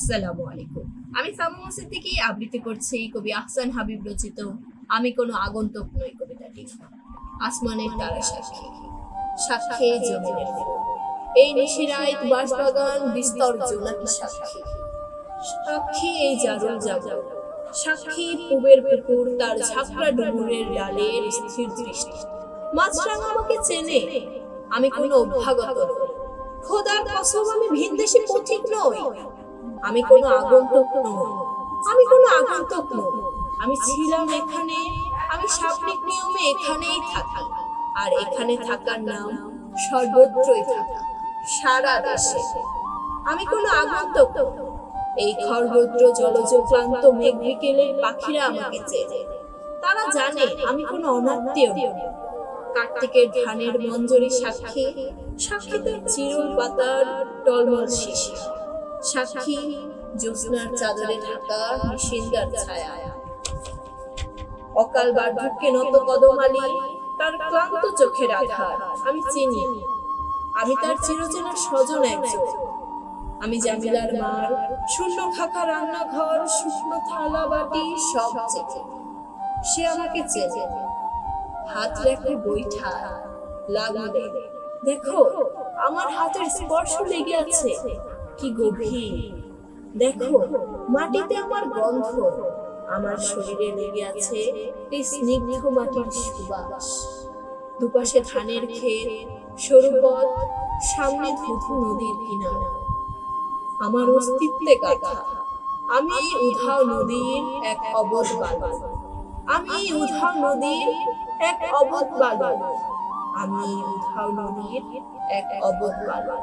আসসালামু আলাইকুম। আমি সামুয়া সিদ্দিকী আবৃত্তি করছি কবি আহসান হাবিব রচিত আমি কোনো আগন্তুক নই কবিতাটি। আসমানের তারা সাক্ষী, সাক্ষী জমিনের ফুল, এই নিশিরাত বাঁশবাগান বিস্তর জোনাকি সাক্ষী, সাক্ষী এই জারুল জাগর, সাক্ষী পুবের পুকুর তার ঝাপড়া ডুমুরের ডালের স্থির দৃষ্টি। মাছরাঙা আমাকে চেনে, আমি কোনো অভ্যাগত নই। খোদার কসম আমি ভিনদেশী পথিক নই। আমি কোনো আগন্তুক নই, আমি কোনো আগন্তুক নই। আমি ছিলাম এখানে, আমি শাব্দিক নিয়মে এখানেই থাকি। আর এখানে থাকার নাম সর্বত্রই থাকা, সারা দেশে। আমি কোনো আগন্তুক নই। এই খররৌদ্র জলজ ক্লান্ত মেঘ বিকেলের পাখিরা আমাকে চেনে। তারা জানে আমি কোনো অনাত্মীয় নই। কার্তিকের ধানের মঞ্জরি সাক্ষী, সাক্ষী তার চিরল পাতার টলমল শিশি, সাক্ষী জ্যোৎস্নার চাদরে ঢাকা নিশিন্দার ছায়া। অকাল বার্ধক্যে নত কদমালি তার ক্লান্ত চোখের আধার আমি চিনি। আমি তার চিরচেনা স্বজন একজন। আমি জামিলার মার, শূন্য খাকা রান্নাঘর, শুকনো থালা বাটি সব চেনে। সে আমাকে চেনে। হাত রেখে বৈঠা লাগলে দেখো আমার হাতের স্পর্শ লেগে আছে, কি গভীর। দেখো মাটিতে আমার গন্ধ, আমার শরীরে লেগে আছে এই স্নিগ্ধ মাটির সুবাস। দুপাশে ধানের ক্ষেত, সরু পথ, সামনে ধুধু নদীর কিনারা। আমার অস্তিত্বে গাথা আমি উধাও নদীর এক অবধ বালু। আমি উধাও নদীর এক অবধ বালু। আমি উধাও নদীর এক অবধ বালু।